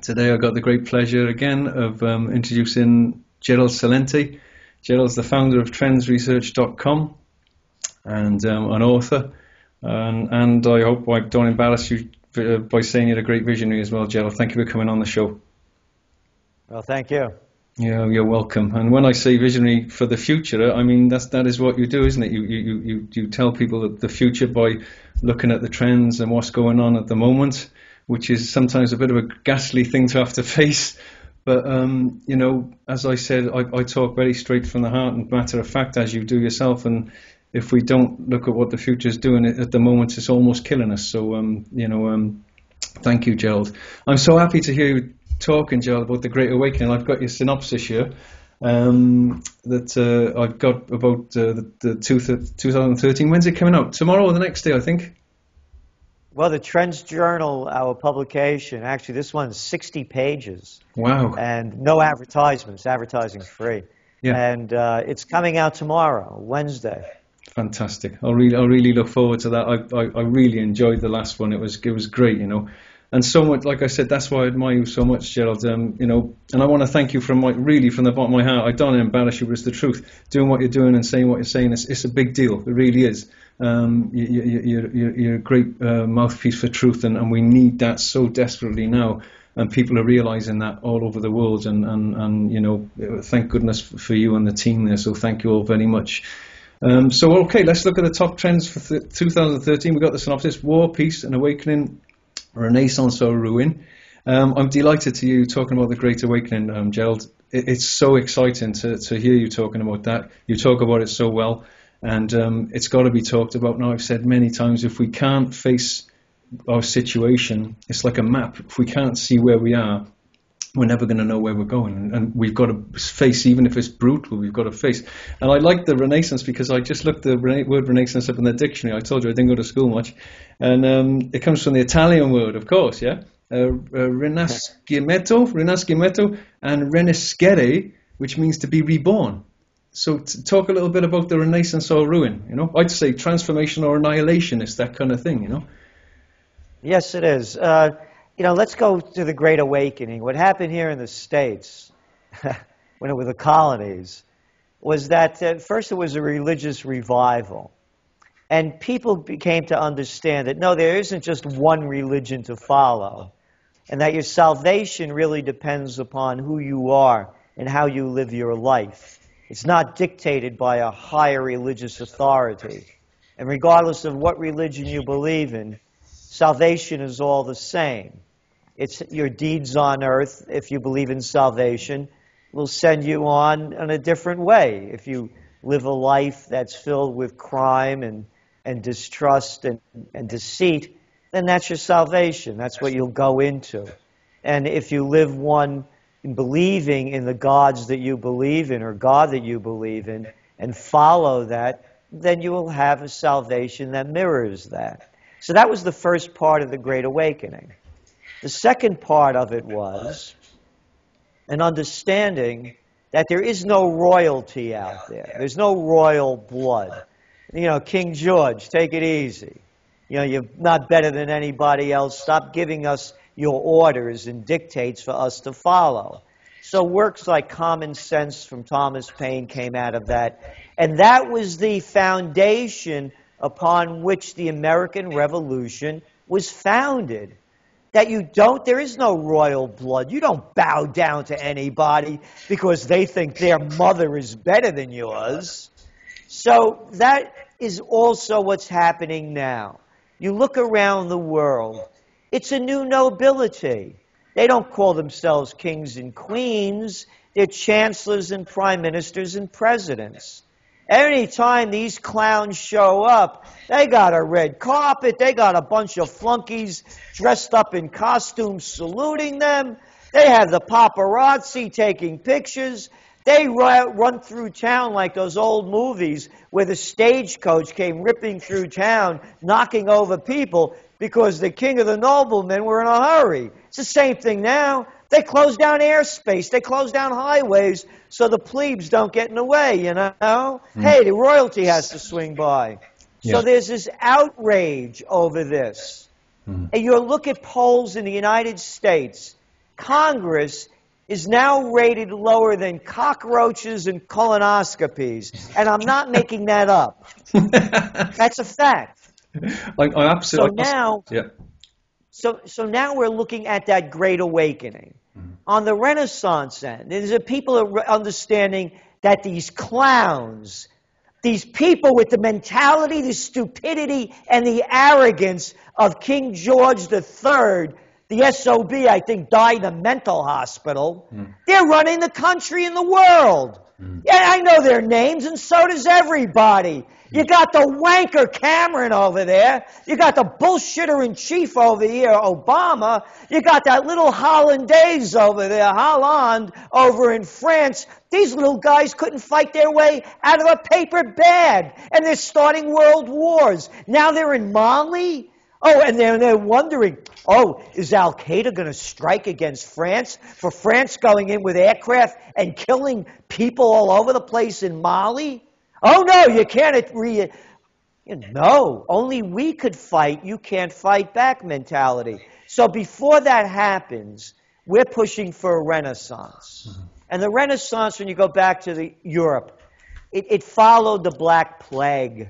Today I got the great pleasure again of introducing Gerald Celente. Gerald's the founder of TrendsResearch.com and an author. And I hope I don't embarrass you by saying you're a great visionary as well, Gerald. Thank you for coming on the show. Well, thank you. Yeah, you're welcome. And when I say visionary for the future, I mean that is what you do, isn't it? You tell people the future by looking at the trends and what's going on at the moment, which is sometimes a bit of a ghastly thing to have to face. But you know, as I said, I talk very straight from the heart and matter of fact, as you do yourself. And if we don't look at what the future is doing at the moment, it's almost killing us. So thank you, Gerald. I'm so happy to hear you talking, Gerald, about the Great Awakening. I've got your synopsis here that I've got about the 2013. When's it coming out? Tomorrow or the next day, I think? Well, the TrendsJournal, our publication, actually this one's 60 pages. Wow. And no advertisements. Advertising's free. Yeah. And it's coming out tomorrow, Wednesday. Fantastic. I really look forward to that. I really enjoyed the last one. It was great, you know. And so much, like I said, that's why I admire you so much, Gerald. And I want to thank you from the bottom of my heart. I don't want to embarrass you, but it's the truth. Doing what you're doing and saying what you're saying, it's a big deal. It really is. You're a great mouthpiece for truth, and we need that so desperately now. And people are realizing that all over the world. And thank goodness for you and the team there. So thank you all very much. Okay, let's look at the top trends for 2013. We got the synopsis: war, peace, and awakening. Renaissance or ruin. I'm delighted to hear you talking about the Great Awakening, Gerald. It's so exciting to hear you talking about that. You talk about it so well, and it's got to be talked about now. I've said many times, if we can't face our situation, it's like a map. If we can't see where we are, we're never going to know where we're going, and we've got to face, even if it's brutal, we've got to face. And I like the Renaissance because I just looked the word Renaissance up in the dictionary. I told you I didn't go to school much, and it comes from the Italian word, of course, yeah, Rinascimento, and Renescere, which means to be reborn. So talk a little bit about the Renaissance or ruin. You know, I'd say transformation or annihilation is that kind of thing. You know. Yes, it is. Let's go to the Great Awakening. What happened here in the States, when it was the colonies, was that first it was a religious revival. And people came to understand that, no, there isn't just one religion to follow, and that your salvation really depends upon who you are and how you live your life. It's not dictated by a higher religious authority. And regardless of what religion you believe in, salvation is all the same. It's your deeds on earth, if you believe in salvation, will send you on in a different way. If you live a life that's filled with crime and distrust and deceit, then that's your salvation. That's what you'll go into. And if you live one in believing in the gods that you believe in or God that you believe in and follow that, then you will have a salvation that mirrors that. So that was the first part of the Great Awakening. The second part of it was an understanding that there is no royalty out there. There's no royal blood. King George, take it easy. You're not better than anybody else. Stop giving us your orders and dictates for us to follow. So works like Common Sense from Thomas Paine came out of that. And that was the foundation upon which the American Revolution was founded. That there is no royal blood. You don't bow down to anybody because they think their mother is better than yours. So that is also what's happening now. You look around the world, it's a new nobility. They don't call themselves kings and queens. They're chancellors and prime ministers and presidents. Any time these clowns show up, they got a red carpet, they got a bunch of flunkies dressed up in costumes saluting them, they have the paparazzi taking pictures, they run through town like those old movies where the stagecoach came ripping through town, knocking over people because the king of the noblemen were in a hurry. It's the same thing now. They close down airspace. They close down highways so the plebes don't get in the way, you know? Hey, the royalty has to swing by. So there's this outrage over this. And you look at polls in the United States, Congress is now rated lower than cockroaches and colonoscopies. And I'm not making that up. That's a fact. I absolutely. So now we're looking at that Great Awakening. On the Renaissance end, there's people are understanding that these clowns, these people with the mentality, the stupidity, and the arrogance of King George III, the SOB, I think, died in a mental hospital. They're running the country and the world. Yeah, I know their names, and so does everybody. You got the wanker Cameron over there. You got the bullshitter in chief over here, Obama. You got that little Hollandaise over there, Hollande, over in France. These little guys couldn't fight their way out of a paper bag, and they're starting world wars. Now they're in Mali. Oh, and they're wondering, is Al-Qaeda going to strike against France? For France going in with aircraft and killing people all over the place in Mali? Oh, no, you can't. No, only we could fight. You can't fight back mentality. So before that happens, we're pushing for a renaissance. And the Renaissance, when you go back to Europe, it followed the Black Plague.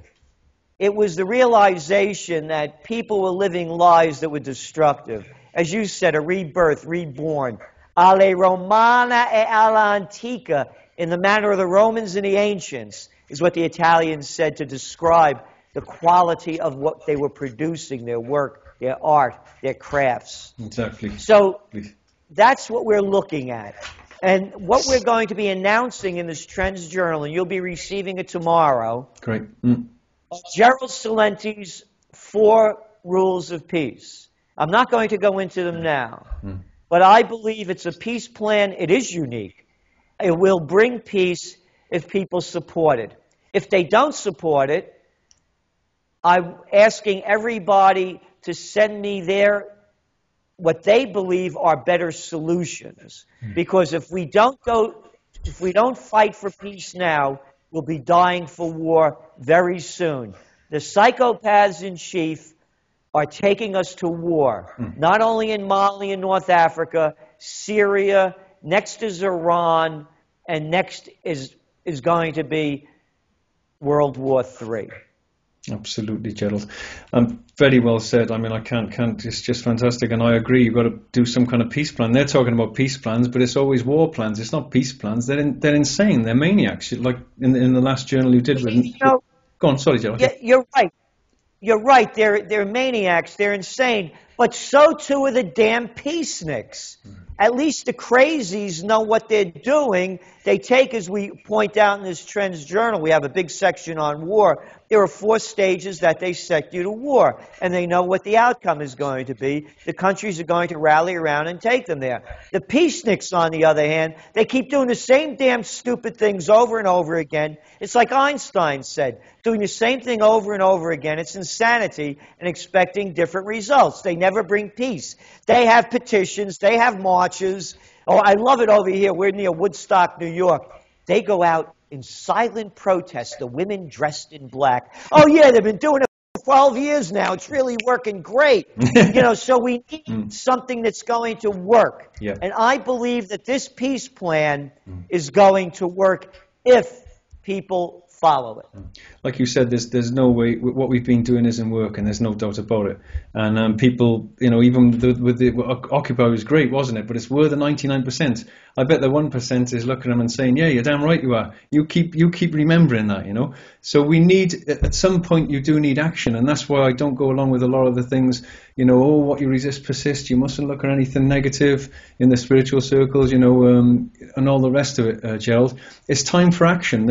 It was the realization that people were living lives that were destructive. As you said, a rebirth, reborn. Alle Romana e alla Antica, in the manner of the Romans and the ancients, is what the Italians said to describe the quality of what they were producing, their work, their art, their crafts. Exactly. So that's what we're looking at. And what we're going to be announcing in this Trends Journal, and you'll be receiving it tomorrow, great. Gerald Celente's 4 Rules of Peace. I'm not going to go into them now, but I believe it's a peace plan. It is unique. It will bring peace if people support it. If they don't support it, I'm asking everybody to send me what they believe are better solutions. Because if we don't fight for peace now, we'll be dying for war very soon. The psychopaths in chief are taking us to war, not only in Mali and North Africa, Syria, next is Iran, and next is going to be World War III. Absolutely, Gerald. Very well said. I mean, I can't. It's just fantastic, and I agree. You've got to do some kind of peace plan. They're talking about peace plans, but it's always war plans. It's not peace plans. They're insane. They're maniacs. Like in the last journal you did with. Go on. Sorry, Gerald. Yeah, you're right. You're right. They're maniacs. They're insane. But so too are the damn peaceniks. At least the crazies know what they're doing. They take, as we point out in this Trends Journal, we have a big section on war. There are 4 stages that they set you to war, and they know what the outcome is going to be. The countries are going to rally around and take them there. The peaceniks, on the other hand, they keep doing the same damn stupid things over and over again. It's like Einstein said, doing the same thing over and over again. It's insanity and expecting different results. They never bring peace. They have petitions. They have marches. Oh, I love it over here. We're near Woodstock, New York. They go out in silent protest, the women dressed in black. Oh, yeah, they've been doing it for 12 years now. It's really working great. So we need something that's going to work. Yeah. And I believe that this peace plan is going to work if people follow it. Like you said, there's no way. What we've been doing isn't working. There's no doubt about it. And people, even with the Occupy was great, wasn't it? But it's worth the 99%. I bet the 1% is looking at them and saying, "Yeah, you're damn right you are. You keep remembering that, So we need, at some point, you do need action, and that's why I don't go along with a lot of the things. What you resist persists. You mustn't look at anything negative in the spiritual circles, and all the rest of it, Gerald. It's time for action.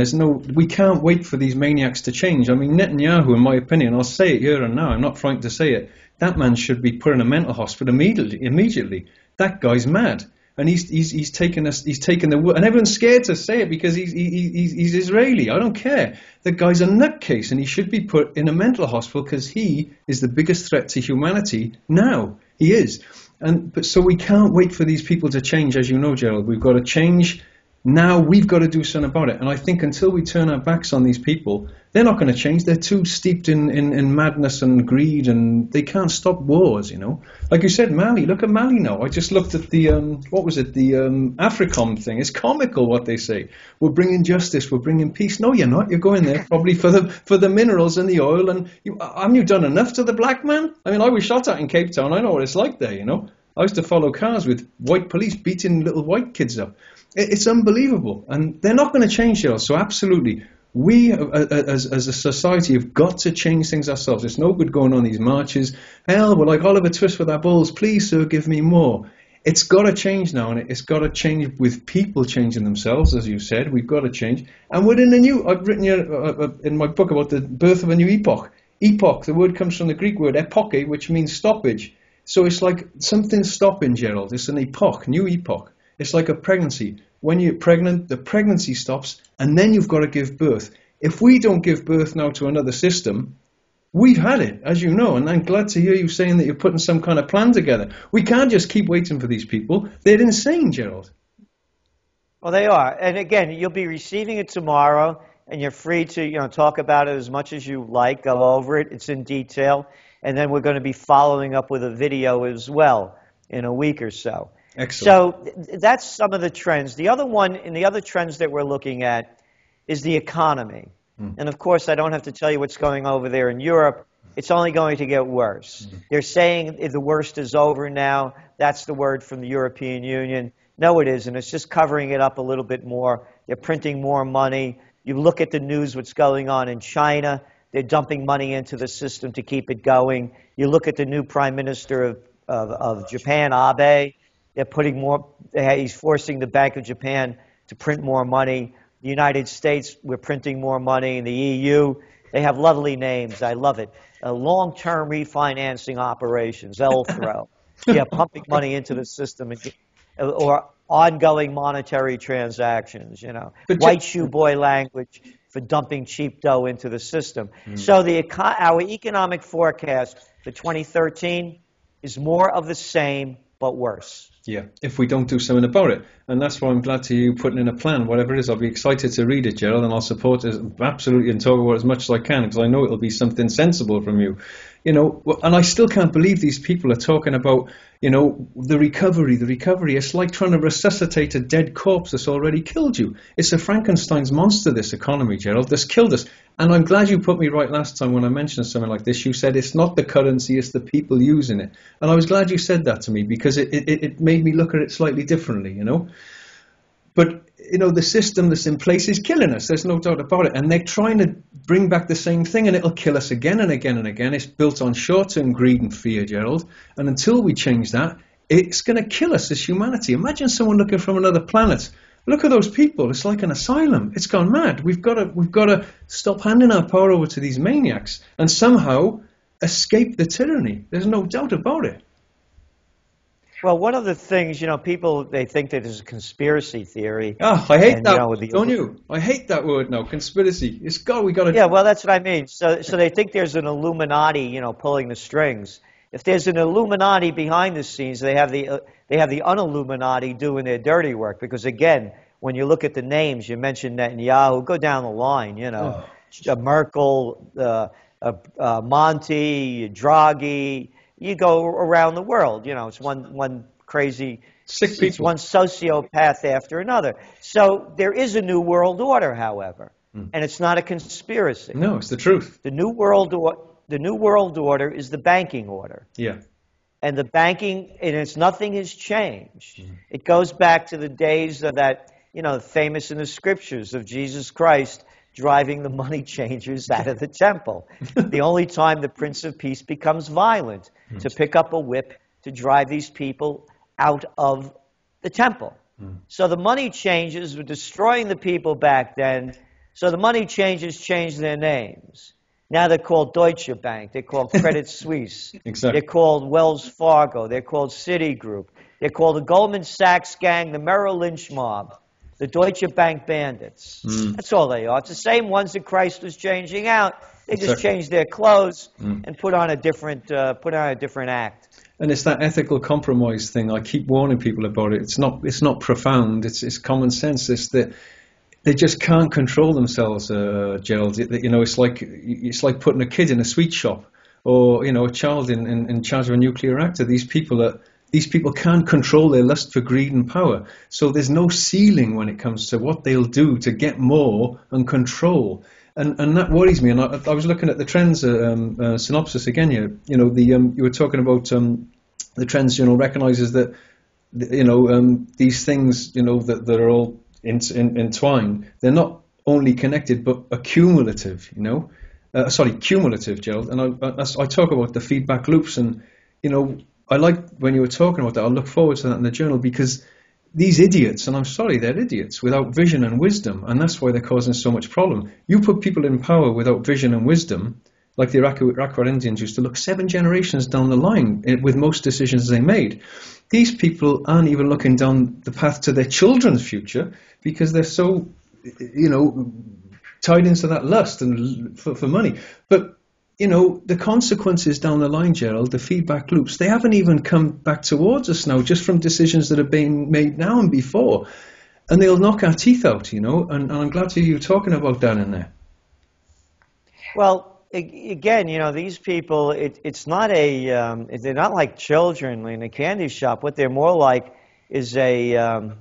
We can't wait for these maniacs to change. I mean, Netanyahu, in my opinion, I'll say it here and now. I'm not frightened to say it. That man should be put in a mental hospital immediately. That guy's mad. And he's taken the word, and everyone's scared to say it because he's Israeli. I don't care. The guy's a nutcase, and he should be put in a mental hospital because he is the biggest threat to humanity now. He is, so we can't wait for these people to change, as you know, Gerald. We've got to change Now we've got to do something about it. And I think until we turn our backs on these people, they're not going to change. They're too steeped in madness and greed, and they can't stop wars, you know. Like you said, Mali, look at Mali now. I just looked at the, the AFRICOM thing. It's comical what they say. We're bringing justice, we're bringing peace. No, you're not. You're going there probably for the minerals and the oil. And haven't you done enough to the black man? I mean, I was shot at in Cape Town. I know what it's like there, you know. I used to follow cars with white police beating little white kids up. It's unbelievable, and they're not going to change it. So absolutely, we as a society have got to change things ourselves. It's no good going on these marches. Hell, we're like Oliver Twist with our balls. Please, sir, give me more. It's got to change now, and it's got to change with people changing themselves, as you said. We've got to change, and we're in a new. I've written here in my book about the birth of a new epoch. Epoch, the word comes from the Greek word epoche, which means stoppage. So it's like something's stopping, Gerald. It's an epoch, new epoch. It's like a pregnancy. When you're pregnant, the pregnancy stops, and then you've got to give birth. If we don't give birth now to another system, we've had it, as you know, and I'm glad to hear you saying that you're putting some kind of plan together. We can't just keep waiting for these people. They're insane, Gerald. Well, they are. And again, you'll be receiving it tomorrow, and you're free to talk about it as much as you like, go over it. It's in detail. And then we're going to be following up with a video as well in a week or so. Excellent. So that's some of the trends. The other one, and the other trends that we're looking at is the economy. And of course, I don't have to tell you what's going over there in Europe. It's only going to get worse. They're saying the worst is over now. That's the word from the European Union. No, it isn't. It's just covering it up a little bit more. They're printing more money. You look at the news, what's going on in China. They're dumping money into the system to keep it going. You look at the new Prime Minister of Japan, Abe. They're putting more. He's forcing the Bank of Japan to print more money. The United States, we're printing more money. In the EU, they have lovely names. I love it. Long-term refinancing operations, LTRO. Yeah, pumping money into the system, or ongoing monetary transactions. But white shoe boy language for dumping cheap dough into the system. So our economic forecast for 2013 is more of the same, but worse. Yeah, if we don't do something about it. And that's why I'm glad to you putting in a plan, whatever it is. I'll be excited to read it, Gerald, and I'll support it absolutely and talk about it as much as I can, because I know it'll be something sensible from you. And I still can't believe these people are talking about, the recovery. It's like trying to resuscitate a dead corpse that's already killed you. It's a Frankenstein's monster, this economy, Gerald, that's killed us. And I'm glad you put me right last time when I mentioned something like this. You said it's not the currency, it's the people using it. And I was glad you said that to me, because it made me look at it slightly differently, But, the system that's in place is killing us. There's no doubt about it. And they're trying to bring back the same thing, and it'll kill us again and again and again. It's built on short-term greed and fear, Gerald. And until we change that, it's going to kill us as humanity. Imagine someone looking from another planet. Look at those people. It's like an asylum. It's gone mad. We've got to stop handing our power over to these maniacs and somehow escape the tyranny. There's no doubt about it. Well, one of the things, people, they think that it's a conspiracy theory. Oh, I hate that, don't you? I hate that word now, conspiracy. We got to... Yeah, well, that's what I mean. So they think there's an Illuminati, pulling the strings. If there's an Illuminati behind the scenes, they have the un-Illuminati doing their dirty work. Because, again, when you look at the names, you mentioned Netanyahu, go down the line, Merkel, Monti, Draghi. You go around the world, it's one crazy, sick people. It's one sociopath after another. So there is a new world order, however, and it's not a conspiracy. No, it's the truth. The new world order is the banking order. Yeah. And the banking, nothing has changed. It goes back to the days of that, famous in the scriptures of Jesus Christ driving the money changers out of the temple. The only time the Prince of Peace becomes violent, to pick up a whip to drive these people out of the temple. So the money changers were destroying the people back then. So the money changers changed their names. Now they're called Deutsche Bank. They're called Credit Suisse. Exactly. They're called Wells Fargo. They're called Citigroup. They're called the Goldman Sachs gang, the Merrill Lynch mob. The Deutsche Bank bandits. That's all they are. It's the same ones that Christ was changing out. They just changed their clothes and put on a different act. And it's that ethical compromise thing. I keep warning people about it. It's not profound. It's common sense. It's that they just can't control themselves, Gerald. It's like putting a kid in a sweet shop, or a child in charge of a nuclear reactor. These people can't control their lust for greed and power. So there's no ceiling when it comes to what they'll do to get more and control. And that worries me. And I was looking at the Trends synopsis again here. You were talking about the Trends Journal recognizes that these things that are all entwined. They're not only connected but accumulative. Cumulative, Gerald. And I talk about the feedback loops, and I like when you were talking about that. I look forward to that in the journal, because these idiots, and I'm sorry, they're idiots without vision and wisdom, and that's why they're causing so much problem. You put people in power without vision and wisdom, like the Iraqi Indians used to look 7 generations down the line with most decisions they made. These people aren't even looking down the path to their children's future, because they're so, tied into that lust and for money. But the consequences down the line, Gerald, the feedback loops, they haven't even come back towards us now, just from decisions that have been made now and before. And they'll knock our teeth out, and I'm glad to hear you talking about that in there. Well, again, these people, it's not they're not like children in a candy shop. What they're more like is an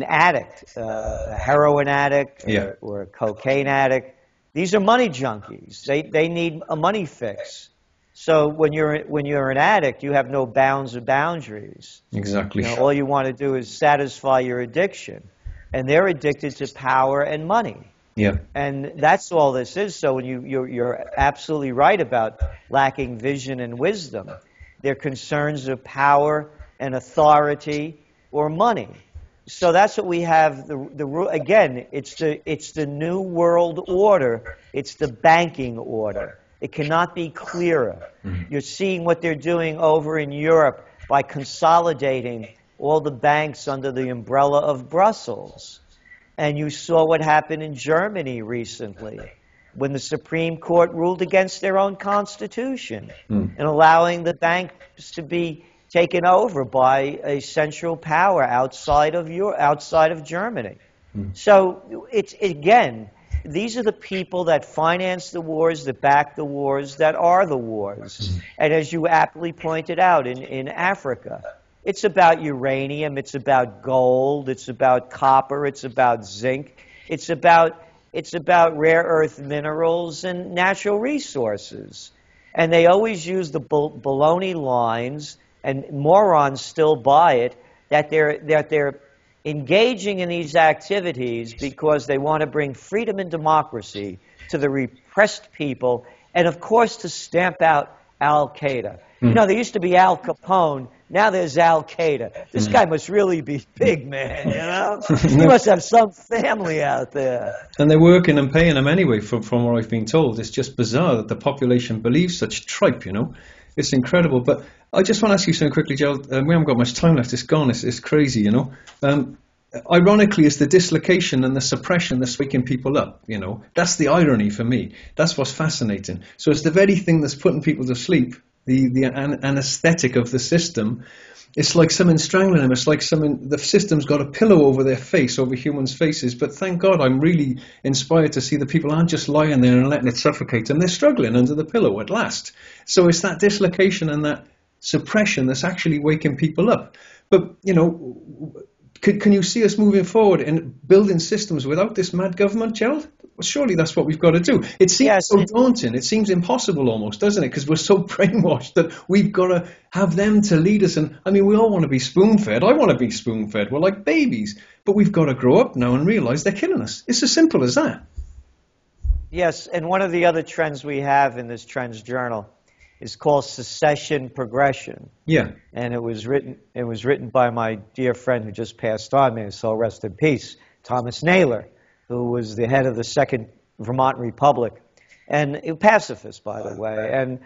addict, a heroin addict, or a cocaine addict. These are money junkies. They need a money fix. So when you're an addict, you have no bounds or boundaries. Exactly. All you want to do is satisfy your addiction, and they're addicted to power and money. Yeah. And that's all this is. So when you're absolutely right about lacking vision and wisdom. They're concerns of power and authority or money. So that's what we have. Again, it's the new world order. It's the banking order. It cannot be clearer. Mm-hmm. You're seeing what they're doing over in Europe by consolidating all the banks under the umbrella of Brussels. And you saw what happened in Germany recently when the Supreme Court ruled against their own constitution and allowing the banks to be taken over by a central power outside of Germany. So again, these are the people that finance the wars, that back the wars, that are the wars. And as you aptly pointed out, in Africa, it's about uranium, it's about gold, it's about copper, it's about zinc, it's about rare earth minerals and natural resources. And they always use the baloney lines, and morons still buy it, that they're engaging in these activities because they want to bring freedom and democracy to the repressed people, and of course to stamp out Al-Qaeda. There used to be Al Capone, now there's Al-Qaeda. This guy must really be big, man, He must have some family out there. And they're working and paying them anyway, from what I've been told. It's just bizarre that the population believes such tripe, It's incredible. But I just want to ask you something quickly, Gerald. We haven't got much time left. It's gone. It's crazy, Ironically, it's the dislocation and the suppression that's waking people up, That's the irony for me. That's what's fascinating. So it's the very thing that's putting people to sleep, the anesthetic of the system. It's like someone strangling them. It's like the system's got a pillow over their face, over humans' faces. But thank God, I'm really inspired to see that people aren't just lying there and letting it suffocate them. They're struggling under the pillow at last. So it's that dislocation and that suppression that's actually waking people up. But, can you see us moving forward and building systems without this mad government, Gerald? Well, surely that's what we've got to do. It seems so daunting. It seems impossible almost, doesn't it? Because we're so brainwashed that we've got to have them to lead us. And we all want to be spoon-fed. I want to be spoon-fed. We're like babies. But we've got to grow up now and realize they're killing us. It's as simple as that. Yes, and one of the other trends we have in this Trends Journal is called Secession Progression. Yeah. And it was written by my dear friend who just passed on, may his soul rest in peace, Thomas Naylor, who was the head of the Second Vermont Republic, and a pacifist, by the way. And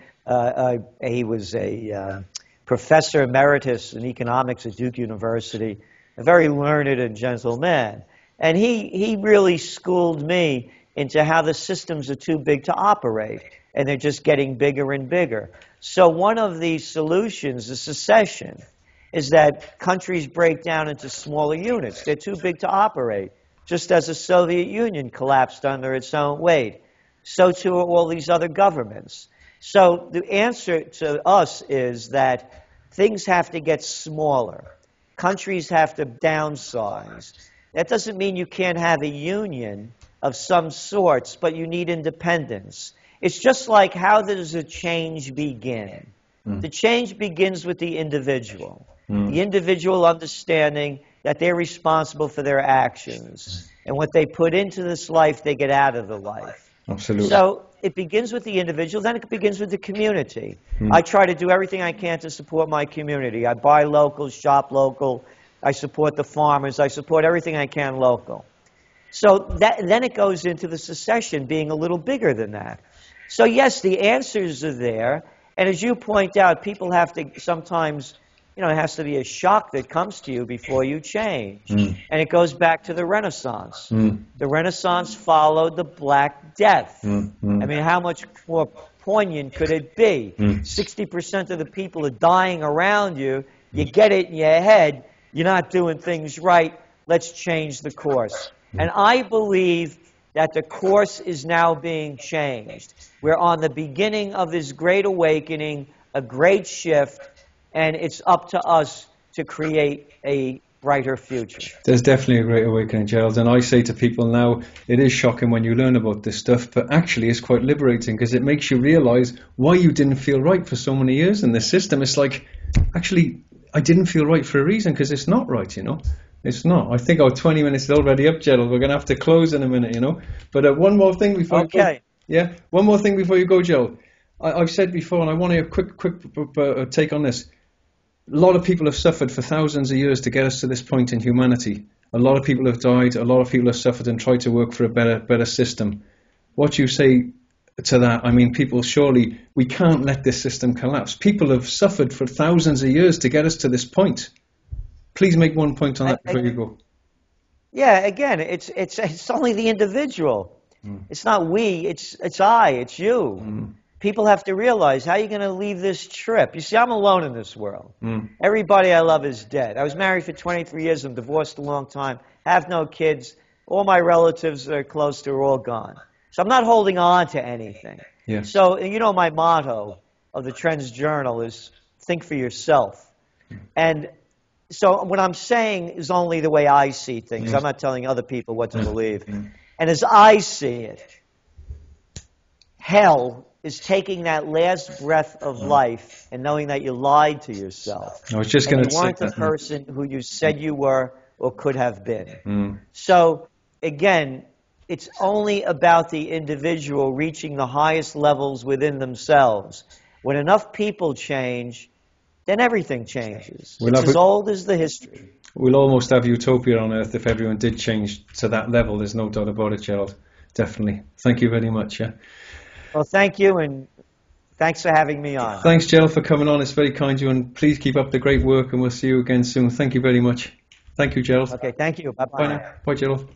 he was a professor emeritus in economics at Duke University, a very learned and gentle man. And he really schooled me into how the systems are too big to operate, and they're just getting bigger and bigger. So one of the solutions, the secession, is that countries break down into smaller units. They're too big to operate, just as the Soviet Union collapsed under its own weight. So too are all these other governments. So the answer to us is that things have to get smaller. Countries have to downsize. That doesn't mean you can't have a union of some sorts, but you need independence. It's just like, how does a change begin? The change begins with the individual. The individual understanding that they're responsible for their actions. And what they put into this life, they get out of the life. Absolutely. So it begins with the individual, then it begins with the community. I try to do everything I can to support my community. I buy local, shop local. I support the farmers. I support everything I can local. So then it goes into the secession being a little bigger than that. So yes, the answers are there. And as you point out, people have to sometimes, it has to be a shock that comes to you before you change. And it goes back to the Renaissance. The Renaissance followed the Black Death. I mean, how much more poignant could it be? 60% of the people are dying around you. You get it in your head. You're not doing things right. Let's change the course. And I believe that the course is now being changed. We're on the beginning of this great awakening, a great shift, and it's up to us to create a brighter future. There's definitely a great awakening, Gerald, and I say to people now, it is shocking when you learn about this stuff, but actually it's quite liberating because it makes you realize why you didn't feel right for so many years in this system. It's like, actually, I didn't feel right for a reason, because it's not right, It's not. I think our 20 minutes is already up, Gerald. We're going to have to close in a minute, But one more thing before you go. Yeah, one more thing before you go, Gerald. I've said before, and I want a quick take on this. A lot of people have suffered for thousands of years to get us to this point in humanity. A lot of people have died. A lot of people have suffered and tried to work for a better system. What you say to that? I mean, people, surely we can't let this system collapse. People have suffered for thousands of years to get us to this point. Please make one point on that before you go. Yeah, again, it's only the individual. It's not we, it's I, it's you. People have to realize, how are you going to leave this trip? You see, I'm alone in this world. Everybody I love is dead. I was married for 23 years. I'm divorced a long time. Have no kids. All my relatives that are close to are all gone. So I'm not holding on to anything. Yeah. So, my motto of the TrendsJournal is think for yourself. And so what I'm saying is only the way I see things. I'm not telling other people what to believe. And as I see it, hell is taking that last breath of life and knowing that you lied to yourself. I was just going to say you weren't the person who you said you were or could have been. So, again, it's only about the individual reaching the highest levels within themselves. When enough people change, then everything changes. It's as old as the history. We'll almost have utopia on Earth if everyone did change to that level. There's no doubt about it, Gerald. Definitely. Thank you very much. Yeah. Well, thank you, and thanks for having me on. Thanks, Gerald, for coming on. It's very kind of you, and please keep up the great work, and we'll see you again soon. Thank you very much. Thank you, Gerald. Okay, thank you. Bye-bye. Bye now. Bye, Gerald.